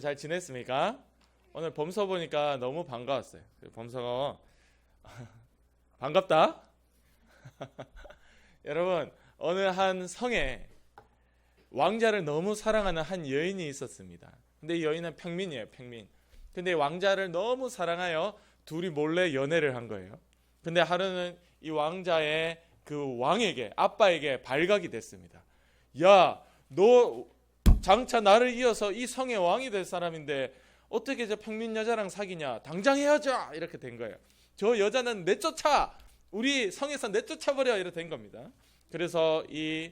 잘 지냈습니까? 오늘 범서 보니까 너무 반가웠어요. 범서가 반갑다. 여러분, 어느 한 성에 왕자를 너무 사랑하는 한 여인이 있었습니다. 근데 이 여인은 평민이에요, 평민. 근데 왕자를 너무 사랑하여 둘이 몰래 연애를 한 거예요. 근데 하루는 이 왕자의 그 왕에게, 아빠에게 발각이 됐습니다. 야, 너 장차 나를 이어서 이 성의 왕이 될 사람인데 어떻게 저 평민 여자랑 사귀냐? 당장 헤어져! 이렇게 된 거예요. 저 여자는 내쫓아! 우리 성에서 내쫓아버려! 이렇게 된 겁니다. 그래서 이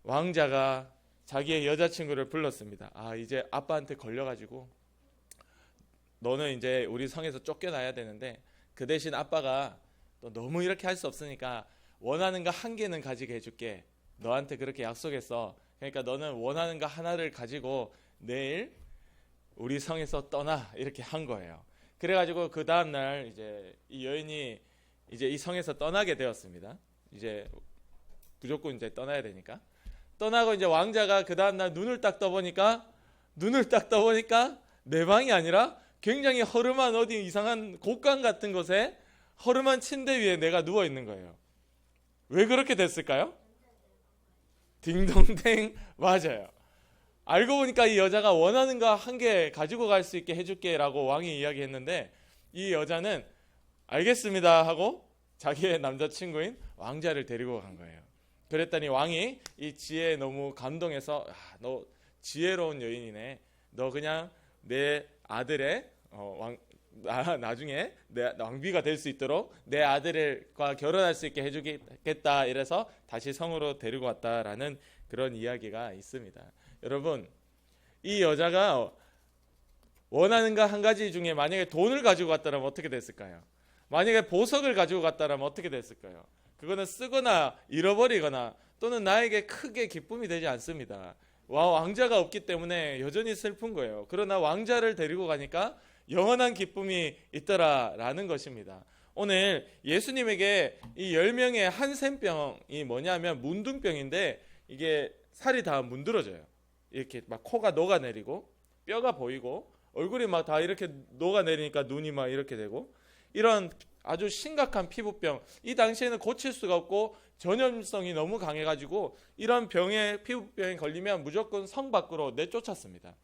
왕자가 자기의 여자친구를 불렀습니다. 이제 아빠한테 걸려가지고 너는 이제 우리 성에서 쫓겨나야 되는데 그 대신 아빠가 또 너무 이렇게 할 수 없으니까 원하는 거 한 개는 가지게 해줄게. 너한테 그렇게 약속했어. 그러니까 너는 원하는 거 하나를 가지고 내일 우리 성에서 떠나, 이렇게 한 거예요. 그래가지고 그 다음날 이제 이 여인이 이제 이 성에서 떠나게 되었습니다. 이제 무조건 이제 떠나야 되니까. 떠나고 이제 왕자가 그 다음날 눈을 딱 떠보니까 내 방이 아니라 굉장히 허름한 어디 이상한 곡간 같은 곳에 허름한 침대 위에 내가 누워 있는 거예요. 왜 그렇게 됐을까요? 딩동댕, 맞아요. 알고 보니까 이 여자가 원하는 거 한 개 가지고 갈 수 있게 해줄게 라고 왕이 이야기했는데 이 여자는 알겠습니다 하고 자기의 남자친구인 왕자를 데리고 간 거예요. 그랬더니 왕이 이 지혜에 너무 감동해서 너 지혜로운 여인이네. 너 그냥 내 아들의 나중에 내 왕비가 될 수 있도록 내 아들과 결혼할 수 있게 해주겠다. 이래서 다시 성으로 데리고 왔다라는 그런 이야기가 있습니다. 여러분, 이 여자가 원하는 거 한 가지 중에 만약에 돈을 가지고 갔다면 어떻게 됐을까요? 만약에 보석을 가지고 갔다면 어떻게 됐을까요? 그거는 쓰거나 잃어버리거나 또는 나에게 크게 기쁨이 되지 않습니다. 왕자가 없기 때문에 여전히 슬픈 거예요. 그러나 왕자를 데리고 가니까 영원한 기쁨이 있더라라는 것입니다. 오늘 예수님에게 이 10명의 한센병이 뭐냐면 문둥병인데 이게 살이 다 문드러져요. 이렇게 막 코가 녹아내리고 뼈가 보이고 얼굴이 막 다 이렇게 녹아내리니까 눈이 막 이렇게 되고 이런 아주 심각한 피부병. 이 당시에는 고칠 수가 없고 전염성이 너무 강해가지고 이런 피부병에 걸리면 무조건 성 밖으로 내쫓았습니다.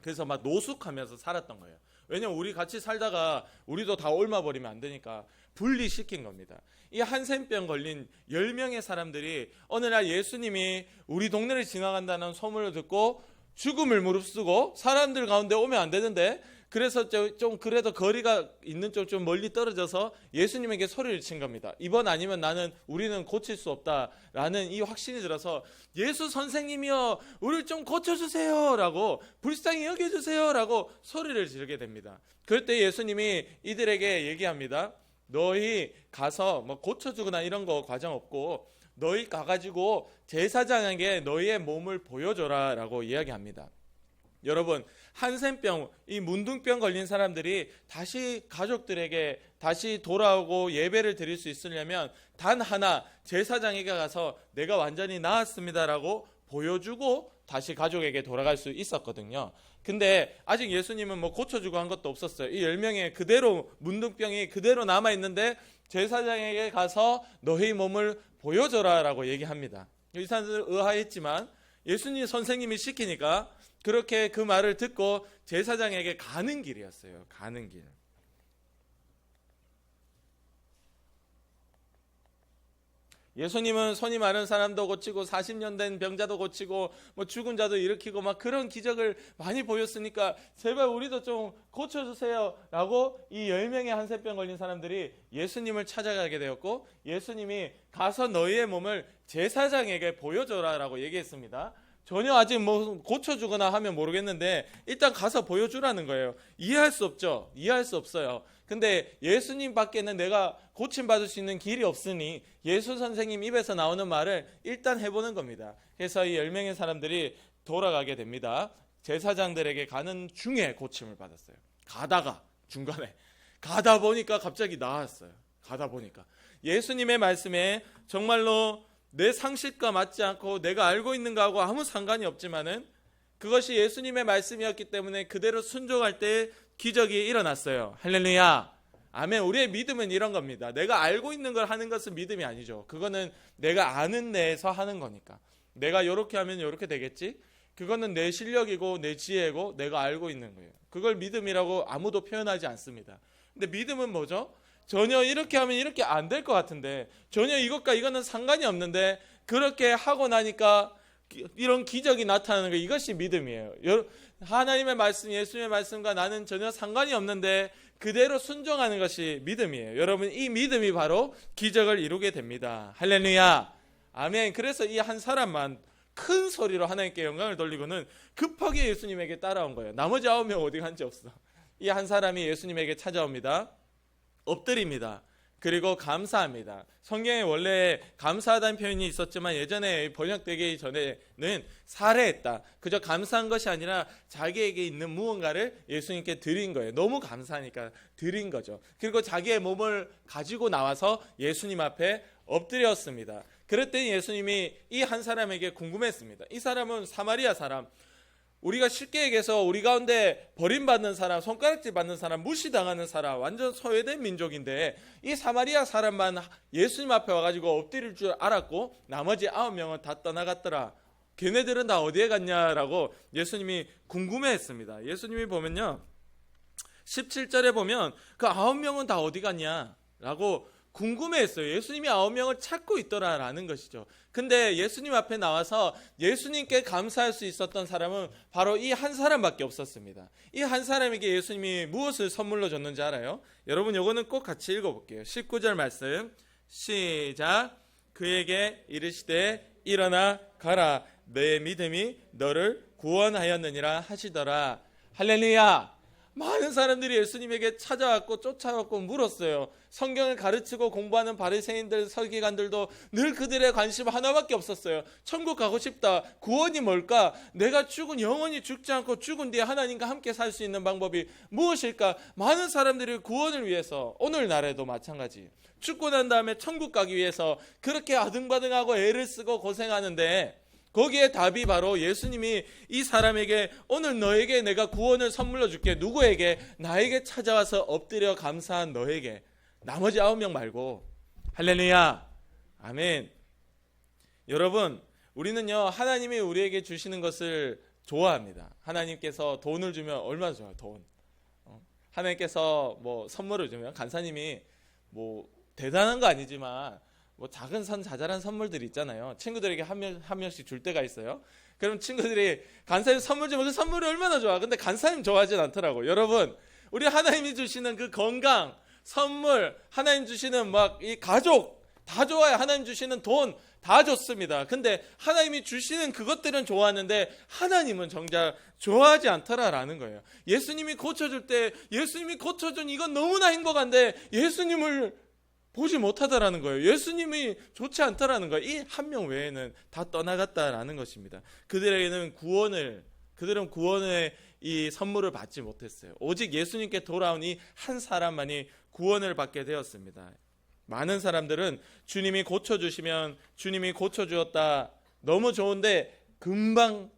그래서 막 노숙하면서 살았던 거예요. 왜냐면 우리 같이 살다가 우리도 다 옮아버리면 안 되니까 분리시킨 겁니다. 이 한센병 걸린 10명의 사람들이 어느 날 예수님이 우리 동네를 지나간다는 소문을 듣고 죽음을 무릅쓰고 사람들 가운데 오면 안 되는데 그래서 좀 그래도 거리가 있는 쪽 좀 멀리 떨어져서 예수님에게 소리를 친 겁니다. 이번 아니면 우리는 고칠 수 없다라는 이 확신이 들어서 예수 선생님이여 우리를 좀 고쳐주세요 라고 불쌍히 여겨주세요 라고 소리를 지르게 됩니다. 그럴 때 예수님이 이들에게 얘기합니다. 너희 가서 뭐 고쳐주거나 이런 거 과정 없고 너희 가가지고 제사장에게 너희의 몸을 보여줘라 라고 이야기합니다. 여러분, 한센병, 이 문둥병 걸린 사람들이 다시 가족들에게 다시 돌아오고 예배를 드릴 수 있으려면 단 하나 제사장에게 가서 내가 완전히 나았습니다라고 보여주고 다시 가족에게 돌아갈 수 있었거든요. 근데 아직 예수님은 뭐 고쳐주고 한 것도 없었어요. 이 10명의 그대로 문둥병이 그대로 남아있는데 제사장에게 가서 너희 몸을 보여줘라라고 얘기합니다. 이 사람들은 의아했지만 예수님 선생님이 시키니까 그렇게 그 말을 듣고 제사장에게 가는 길이었어요. 가는 길. 예수님은 손이 마른 사람도 고치고 40년 된 병자도 고치고 뭐 죽은 자도 일으키고 막 그런 기적을 많이 보였으니까 제발 우리도 좀 고쳐주세요 라고 이 10명의 한센병 걸린 사람들이 예수님을 찾아가게 되었고 예수님이 가서 너희의 몸을 제사장에게 보여줘라 라고 얘기했습니다. 전혀 아직 뭐 고쳐주거나 하면 모르겠는데 일단 가서 보여주라는 거예요. 이해할 수 없죠. 이해할 수 없어요. 근데 예수님 밖에는 내가 고침받을 수 있는 길이 없으니 예수 선생님 입에서 나오는 말을 일단 해보는 겁니다. 그래서 이 10명의 사람들이 돌아가게 됩니다. 제사장들에게 가는 중에 고침을 받았어요. 가다가 중간에 가다 보니까 갑자기 나았어요. 가다 보니까 예수님의 말씀에 정말로 내 상식과 맞지 않고 내가 알고 있는 거하고 아무 상관이 없지만은 그것이 예수님의 말씀이었기 때문에 그대로 순종할 때 기적이 일어났어요. 할렐루야. 아멘. 우리의 믿음은 이런 겁니다. 내가 알고 있는 걸 하는 것은 믿음이 아니죠. 그거는 내가 아는 내에서 하는 거니까. 내가 이렇게 하면 이렇게 되겠지? 그거는 내 실력이고 내 지혜고 내가 알고 있는 거예요. 그걸 믿음이라고 아무도 표현하지 않습니다. 근데 믿음은 뭐죠? 전혀 이렇게 하면 이렇게 안 될 것 같은데, 전혀 이것과 이거는 상관이 없는데 그렇게 하고 나니까 이런 기적이 나타나는 거, 이것이 믿음이에요. 하나님의 말씀, 예수님의 말씀과 나는 전혀 상관이 없는데 그대로 순종하는 것이 믿음이에요. 여러분, 이 믿음이 바로 기적을 이루게 됩니다. 할렐루야. 아멘. 그래서 이 한 사람만 큰 소리로 하나님께 영광을 돌리고는 급하게 예수님에게 따라온 거예요. 나머지 9명 어디 간지 없어. 이 한 사람이 예수님에게 찾아옵니다. 엎드립니다. 그리고 감사합니다. 성경에 원래 감사하다는 표현이 있었지만 예전에 번역되기 전에는 살해했다. 그저 감사한 것이 아니라 자기에게 있는 무언가를 예수님께 드린 거예요. 너무 감사하니까 드린 거죠. 그리고 자기의 몸을 가지고 나와서 예수님 앞에 엎드렸습니다. 그랬더니 예수님이 이 한 사람에게 궁금했습니다. 이 사람은 사마리아 사람, 우리가 쉽게 얘기해서 우리 가운데 버림받는 사람, 손가락질 받는 사람, 무시당하는 사람, 완전 소외된 민족인데 이 사마리아 사람만 예수님 앞에 와가지고 엎드릴 줄 알았고 나머지 9명은 다 떠나갔더라. 걔네들은 다 어디에 갔냐라고 예수님이 궁금해했습니다. 예수님이 보면요, 17절에 보면 그 9명은 다 어디 갔냐라고 궁금해했어요. 예수님이 9명을 찾고 있더라라는 것이죠. 근데 예수님 앞에 나와서 예수님께 감사할 수 있었던 사람은 바로 이 한 사람밖에 없었습니다. 이 한 사람에게 예수님이 무엇을 선물로 줬는지 알아요? 여러분, 요거는 꼭 같이 읽어볼게요. 19절 말씀 시작. 그에게 이르시되 일어나 가라, 내 믿음이 너를 구원하였느니라 하시더라. 할렐루야. 많은 사람들이 예수님에게 찾아왔고 쫓아왔고 물었어요. 성경을 가르치고 공부하는 바리새인들, 서기관들도 늘 그들의 관심 하나밖에 없었어요. 천국 가고 싶다. 구원이 뭘까? 내가 영원히 죽지 않고 죽은 뒤에 하나님과 함께 살 수 있는 방법이 무엇일까? 많은 사람들이 구원을 위해서, 오늘날에도 마찬가지, 죽고 난 다음에 천국 가기 위해서 그렇게 아등바등하고 애를 쓰고 고생하는데, 거기에 답이 바로 예수님이 이 사람에게 오늘 너에게 내가 구원을 선물로 줄게. 누구에게? 나에게 찾아와서 엎드려 감사한 너에게. 나머지 9명 말고. 할렐루야. 아멘. 여러분, 우리는요, 하나님이 우리에게 주시는 것을 좋아합니다. 하나님께서 돈을 주면 얼마나 좋아요. 돈. 하나님께서 뭐 선물을 주면, 간사님이 뭐 대단한 거 아니지만 뭐 작은 자잘한 선물들이 있잖아요. 친구들에게 한 명씩 줄 때가 있어요. 그럼 친구들이 간사님 선물 주면 그 선물이 얼마나 좋아. 근데 간사님 좋아하진 않더라고. 여러분, 우리 하나님이 주시는 그 건강, 선물, 하나님 주시는 막 이 가족 다 좋아요. 하나님 주시는 돈 다 좋습니다. 근데 하나님이 주시는 그것들은 좋아하는데 하나님은 정작 좋아하지 않더라라는 거예요. 예수님이 고쳐줄 때 예수님이 고쳐준 이건 너무나 행복한데 예수님을 보지 못하다라는 거예요. 예수님이 좋지 않다라는 거예요. 이 한 명 외에는 다 떠나갔다라는 것입니다. 그들은 구원의 이 선물을 받지 못했어요. 오직 예수님께 돌아온 이 한 사람만이 구원을 받게 되었습니다. 많은 사람들은 주님이 고쳐주시면 주님이 고쳐주었다, 너무 좋은데 금방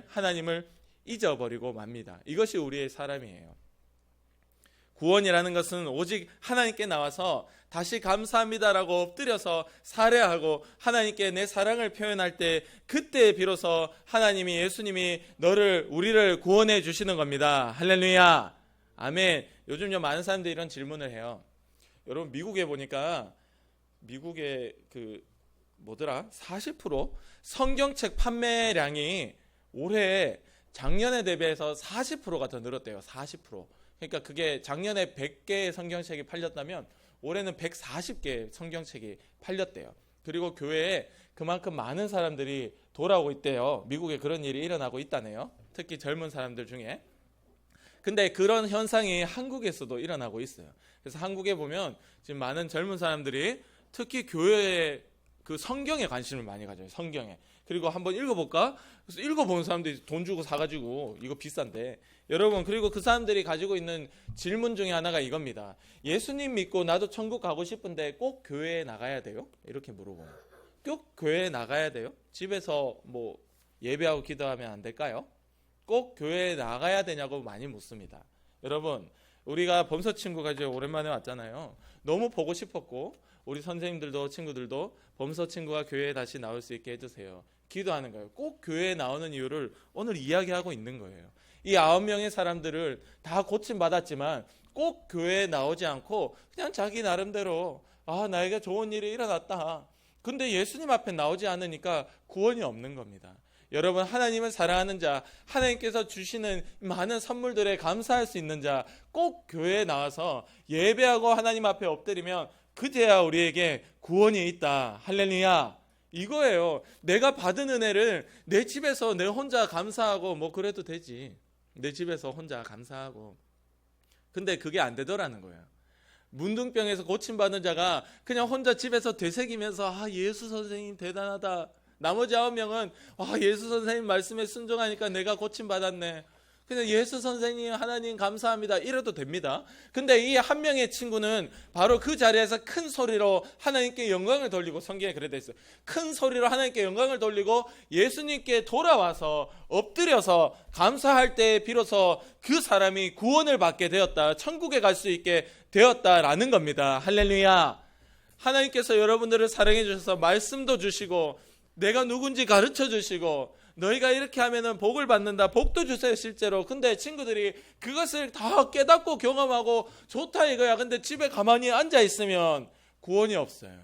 하나님을 잊어버리고 맙니다. 이것이 우리의 사람이에요. 구원이라는 것은 오직 하나님께 나와서 다시 감사합니다라고 엎드려서 살해하고 하나님께 내 사랑을 표현할 때, 그때 비로소 하나님이, 예수님이 우리를 구원해 주시는 겁니다. 할렐루야. 아멘. 요즘요, 많은 사람들이 이런 질문을 해요. 여러분, 미국에 보니까 미국의 40% 성경책 판매량이 올해 작년에 대비해서 40%가 더 늘었대요. 40%. 그러니까 그게 작년에 100개의 성경책이 팔렸다면 올해는 140개의 성경책이 팔렸대요. 그리고 교회에 그만큼 많은 사람들이 돌아오고 있대요. 미국에 그런 일이 일어나고 있다네요. 특히 젊은 사람들 중에. 근데 그런 현상이 한국에서도 일어나고 있어요. 그래서 한국에 보면 지금 많은 젊은 사람들이 특히 교회에 그 성경에 관심을 많이 가져요. 성경에. 그리고 한번 읽어볼까? 그래서 읽어보는 사람들이 돈 주고 사가지고, 이거 비싼데. 여러분, 그리고 그 사람들이 가지고 있는 질문 중에 하나가 이겁니다. 예수님 믿고 나도 천국 가고 싶은데 꼭 교회에 나가야 돼요? 이렇게 물어봐요. 꼭 교회에 나가야 돼요? 집에서 뭐 예배하고 기도하면 안 될까요? 꼭 교회에 나가야 되냐고 많이 묻습니다. 여러분, 우리가 범서 친구가 이제 오랜만에 왔잖아요. 너무 보고 싶었고 우리 선생님들도 친구들도 범서 친구가 교회에 다시 나올 수 있게 해주세요. 기도하는 거예요. 꼭 교회에 나오는 이유를 오늘 이야기하고 있는 거예요. 이 9명의 사람들을 다 고침받았지만 꼭 교회에 나오지 않고 그냥 자기 나름대로 나에게 좋은 일이 일어났다. 근데 예수님 앞에 나오지 않으니까 구원이 없는 겁니다. 여러분, 하나님을 사랑하는 자, 하나님께서 주시는 많은 선물들에 감사할 수 있는 자, 꼭 교회에 나와서 예배하고 하나님 앞에 엎드리면 그제야 우리에게 구원이 있다. 할렐루야. 이거예요. 내가 받은 은혜를 내 집에서 내 혼자 감사하고 뭐 그래도 되지. 내 집에서 혼자 감사하고. 근데 그게 안 되더라는 거예요. 문둥병에서 고침받은 자가 그냥 혼자 집에서 되새기면서 예수 선생님 대단하다. 나머지 9명은 예수 선생님 말씀에 순종하니까 내가 고침받았네. 그냥 예수 선생님 하나님 감사합니다. 이래도 됩니다. 근데 이 한 명의 친구는 바로 그 자리에서 큰 소리로 하나님께 영광을 돌리고, 성경에 그래 돼 있어요. 큰 소리로 하나님께 영광을 돌리고 예수님께 돌아와서 엎드려서 감사할 때 비로소 그 사람이 구원을 받게 되었다. 천국에 갈 수 있게 되었다라는 겁니다. 할렐루야. 하나님께서 여러분들을 사랑해 주셔서 말씀도 주시고 내가 누군지 가르쳐 주시고 너희가 이렇게 하면은 복을 받는다. 복도 주세요 실제로. 근데 친구들이 그것을 다 깨닫고 경험하고 좋다 이거야. 근데 집에 가만히 앉아 있으면 구원이 없어요.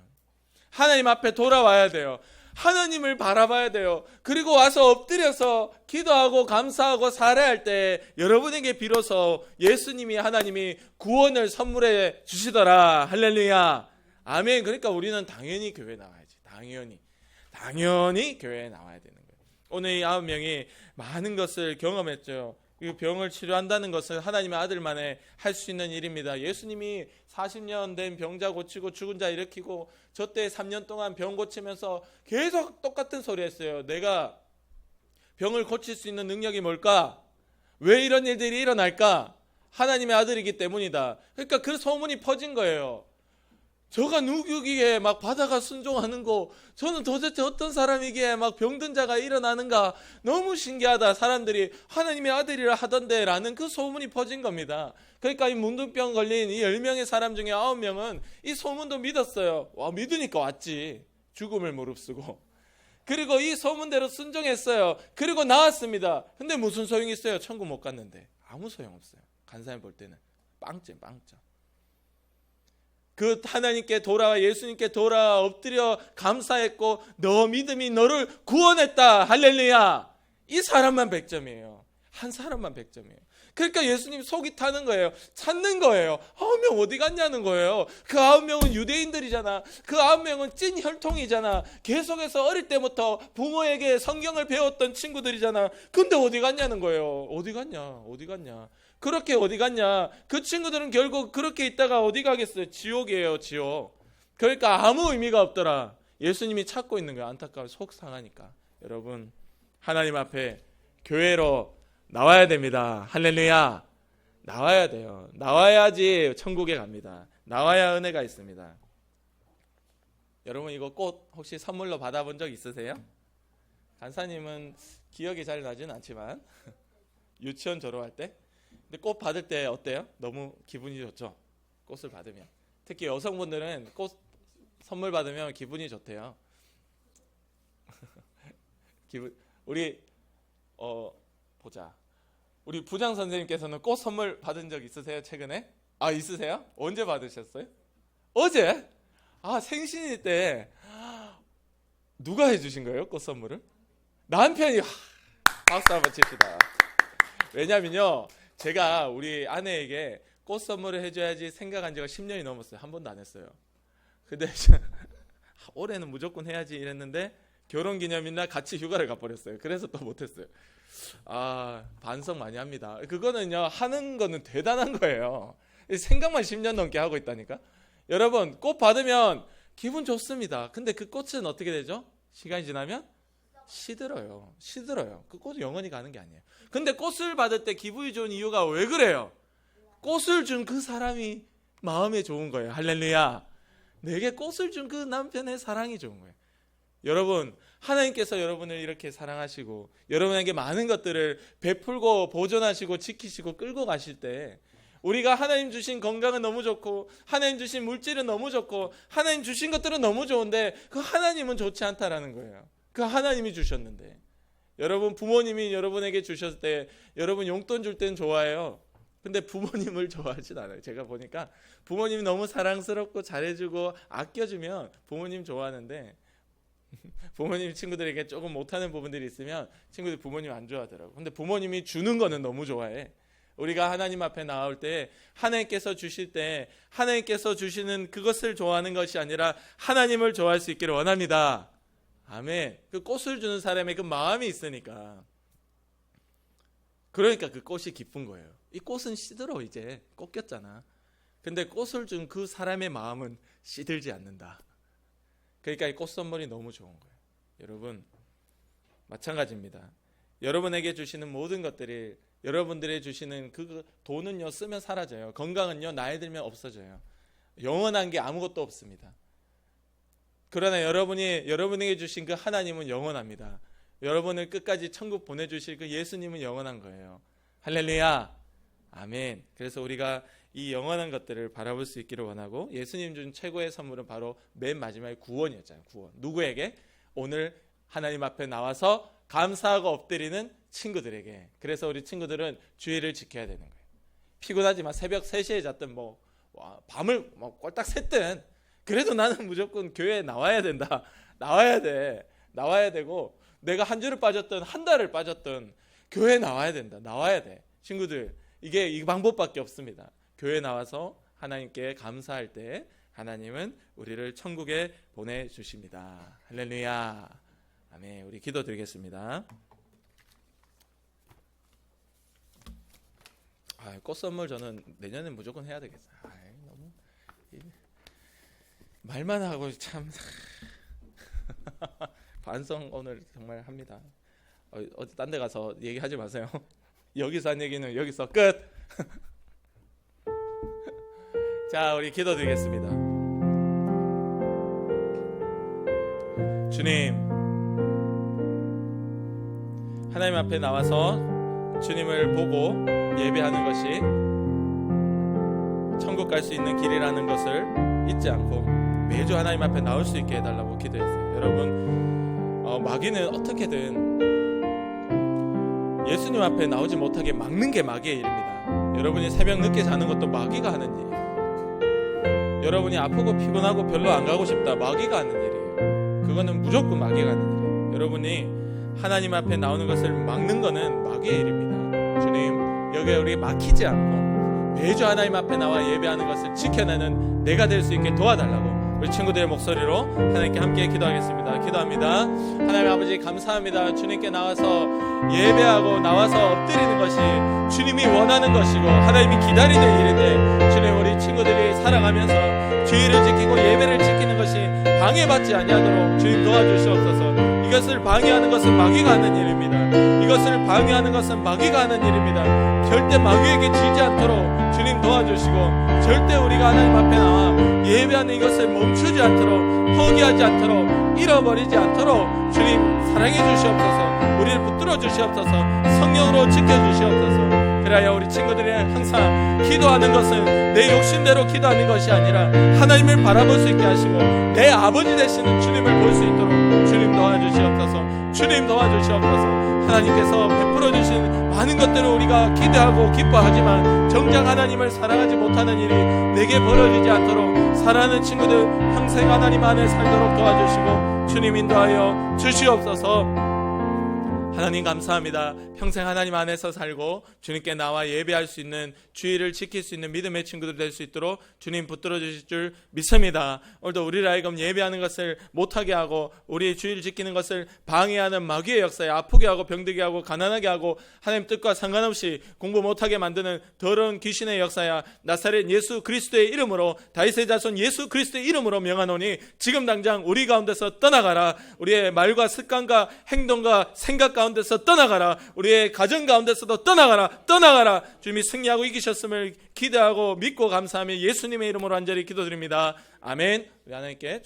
하나님 앞에 돌아와야 돼요. 하나님을 바라봐야 돼요. 그리고 와서 엎드려서 기도하고 감사하고 살아야 때 여러분에게 비로소 예수님이 하나님이 구원을 선물해 주시더라. 할렐루야. 아멘. 그러니까 우리는 당연히 교회에 나와야지. 당연히 교회에 나와야 되는 거예요. 오늘 이 9명이 많은 것을 경험했죠. 이 병을 치료한다는 것은 하나님의 아들만에 할 수 있는 일입니다. 예수님이 40년 된 병자 고치고 죽은 자 일으키고 저 때 3년 동안 병 고치면서 계속 똑같은 소리 했어요. 내가 병을 고칠 수 있는 능력이 뭘까? 왜 이런 일들이 일어날까? 하나님의 아들이기 때문이다. 그러니까 그 소문이 퍼진 거예요. 저가 누구기에 막 바다가 순종하는 거, 저는 도대체 어떤 사람이기에 막 병든 자가 일어나는가, 너무 신기하다. 사람들이 하나님의 아들이라 하던데 라는 그 소문이 퍼진 겁니다. 그러니까 이 문둥병 걸린 이 10명의 사람 중에 9명은 이 소문도 믿었어요. 믿으니까 왔지. 죽음을 무릅쓰고. 그리고 이 소문대로 순종했어요. 그리고 나왔습니다. 근데 무슨 소용이 있어요? 천국 못 갔는데. 아무 소용없어요. 간사님 볼 때는 빵점. 그 하나님께 돌아와 예수님께 돌아와 엎드려 감사했고 너 믿음이 너를 구원했다. 할렐루야. 이 사람만 100점이에요. 한 사람만 100점이에요. 그러니까 예수님 속이 타는 거예요. 찾는 거예요. 9명 어디 갔냐는 거예요. 그 9명은 유대인들이잖아. 그 9명은 찐 혈통이잖아. 계속해서 어릴 때부터 부모에게 성경을 배웠던 친구들이잖아. 근데 어디 갔냐는 거예요. 어디 갔냐. 그렇게 어디 갔냐. 그 친구들은 결국 그렇게 있다가 어디 가겠어요. 지옥이에요. 지옥. 그러니까 아무 의미가 없더라. 예수님이 찾고 있는 거예요. 안타까워. 속 상하니까. 여러분, 하나님 앞에 교회로 나와야 됩니다. 할렐루야. 나와야 돼요. 나와야지 천국에 갑니다. 나와야 은혜가 있습니다. 여러분, 이거 꽃 혹시 선물로 받아본 적 있으세요? 간사님은 기억이 잘 나지는 않지만 유치원 졸업할 때. 근데 꽃 받을 때 어때요? 너무 기분이 좋죠? 꽃을 받으면. 특히 여성분들은 꽃 선물 받으면 기분이 좋대요. 우리 보자. 우리 부장 선생님께서는 꽃 선물 받은 적 있으세요? 최근에? 있으세요? 언제 받으셨어요? 어제? 생신일 때 누가 해주신 거예요? 꽃 선물을? 남편이. 박수 한번 칩시다. 왜냐면요, 제가 우리 아내에게 꽃 선물을 해줘야지 생각한 지가 10년이 넘었어요. 한 번도 안 했어요. 근데 올해는 무조건 해야지 이랬는데 결혼기념일날 같이 휴가를 가버렸어요. 그래서 또 못했어요. 반성 많이 합니다. 그거는요, 하는 거는 대단한 거예요. 생각만 10년 넘게 하고 있다니까. 여러분, 꽃 받으면 기분 좋습니다. 근데 그 꽃은 어떻게 되죠? 시간이 지나면 시들어요. 그 꽃은 영원히 가는 게 아니에요. 근데 꽃을 받을 때 기분이 좋은 이유가 왜 그래요? 꽃을 준 그 사람이 마음에 좋은 거예요. 할렐루야. 내게 꽃을 준 그 남편의 사랑이 좋은 거예요. 여러분, 하나님께서 여러분을 이렇게 사랑하시고 여러분에게 많은 것들을 베풀고 보존하시고 지키시고 끌고 가실 때 우리가 하나님 주신 건강은 너무 좋고 하나님 주신 물질은 너무 좋고 하나님 주신 것들은 너무 좋은데 그 하나님은 좋지 않다라는 거예요. 그 하나님이 주셨는데 여러분 부모님이 여러분에게 주셨을 때 여러분 용돈 줄 땐 좋아해요. 근데 부모님을 좋아하진 않아요. 제가 보니까 부모님이 너무 사랑스럽고 잘해주고 아껴주면 부모님 좋아하는데 부모님 친구들에게 조금 못하는 부분들이 있으면 친구들 부모님 안 좋아하더라고. 근데 부모님이 주는 거는 너무 좋아해. 우리가 하나님 앞에 나올 때 하나님께서 주실 때 하나님께서 주시는 그것을 좋아하는 것이 아니라 하나님을 좋아할 수 있기를 원합니다. 아멘. 그 꽃을 주는 사람의 그 마음이 있으니까 그러니까 그 꽃이 기쁜 거예요. 이 꽃은 시들어 이제 꺾였잖아. 근데 꽃을 준 그 사람의 마음은 시들지 않는다. 그러니까 이 꽃 선물이 너무 좋은 거예요. 여러분 마찬가지입니다. 여러분에게 주시는 모든 것들이 여러분들이 주시는 그 돈은요 쓰면 사라져요. 건강은요 나이 들면 없어져요. 영원한 게 아무것도 없습니다. 그러나 여러분에게 주신 그 하나님은 영원합니다. 여러분을 끝까지 천국 보내주실 그 예수님은 영원한 거예요. 할렐루야 아멘. 그래서 우리가 이 영원한 것들을 바라볼 수 있기를 원하고 예수님 준 최고의 선물은 바로 맨 마지막에 구원이었잖아요. 구원. 누구에게? 오늘 하나님 앞에 나와서 감사하고 엎드리는 친구들에게. 그래서 우리 친구들은 주의를 지켜야 되는 거예요. 피곤하지만 새벽 3시에 잤든 밤을 꼴딱 샜든 그래도 나는 무조건 교회에 나와야 된다. 나와야 돼. 나와야 되고 내가 한 주를 빠졌든 한 달을 빠졌든 교회에 나와야 된다. 나와야 돼. 친구들 이게 이 방법밖에 없습니다. 교회에 나와서 하나님께 감사할 때 하나님은 우리를 천국에 보내주십니다. 할렐루야 아멘. 우리 기도드리겠습니다. 꽃 선물 저는 내년에 무조건 해야 되겠어요. 너무 말만 하고 참 반성 오늘 정말 합니다. 어디 딴 데 가서 얘기하지 마세요. 여기서 한 얘기는 여기서 끝. 자, 우리 기도드리겠습니다. 주님, 하나님 앞에 나와서 주님을 보고 예배하는 것이 천국 갈 수 있는 길이라는 것을 잊지 않고 매주 하나님 앞에 나올 수 있게 해달라고 기도했어요. 여러분 마귀는 어떻게든 예수님 앞에 나오지 못하게 막는 게 마귀의 일입니다. 여러분이 새벽 늦게 자는 것도 마귀가 하는 일이에요. 여러분이 아프고 피곤하고 별로 안 가고 싶다, 마귀가 하는 일이에요. 그거는 무조건 마귀가 하는 일이에요. 여러분이 하나님 앞에 나오는 것을 막는 거는 마귀의 일입니다. 주님, 여기에 우리 막히지 않고 매주 하나님 앞에 나와 예배하는 것을 지켜내는 내가 될 수 있게 도와달라고 우리 친구들의 목소리로 하나님께 함께 기도하겠습니다. 기도합니다. 하나님 아버지 감사합니다. 주님께 나와서 예배하고 나와서 엎드리는 것이 주님이 원하는 것이고 하나님이 기다리는 일인데 주님, 우리 친구들이 살아가면서 주의를 지키고 예배를 지키는 것이 방해받지 아니하도록 주님 도와주시옵소서. 이것을 방해하는 것은 마귀가 하는 일입니다. 이것을 방해하는 것은 마귀가 하는 일입니다. 절대 마귀에게 지지 않도록 주님 도와주시고 절대 우리가 하나님 앞에 나와 예배하는 이것을 멈추지 않도록, 포기하지 않도록, 잃어버리지 않도록 주님 사랑해 주시옵소서. 우리를 붙들어 주시옵소서. 성령으로 지켜주시옵소서. 그래야 우리 친구들이 항상 기도하는 것은 내 욕심대로 기도하는 것이 아니라 하나님을 바라볼 수 있게 하시고 내 아버지 되시는 주님을 볼 수 있도록 주님 도와주시옵소서. 주님 도와주시옵소서. 하나님께서 베풀어 주신 많은 것들을 우리가 기대하고 기뻐하지만 정작 하나님을 사랑하지 못하는 일이 내게 벌어지지 않도록 사랑하는 친구들 평생 하나님 안에 살도록 도와주시고 주님 인도하여 주시옵소서. 하나님 감사합니다. 평생 하나님 안에서 살고 주님께 나와 예배할 수 있는, 주의를 지킬 수 있는 믿음의 친구들 될 수 있도록 주님 붙들어 주실 줄 믿습니다. 오늘도 우리를 하여금 예배하는 것을 못하게 하고 우리의 주의를 지키는 것을 방해하는 마귀의 역사에 아프게 하고 병들게 하고 가난하게 하고 하나님 뜻과 상관없이 공부 못하게 만드는 더러운 귀신의 역사야 나사렛 예수 그리스도의 이름으로, 다윗의 자손 예수 그리스도의 이름으로 명하노니 지금 당장 우리 가운데서 떠나가라. 우리의 말과 습관과 행동과 생각 가운데서 떠나가라. 우리의 가정 가운데서도 떠나가라. 주님이 승리하고 이기셨음을 기대하고 믿고 감사하며 예수님의 이름으로 간절히 기도드립니다. 아멘. 우리 하나님께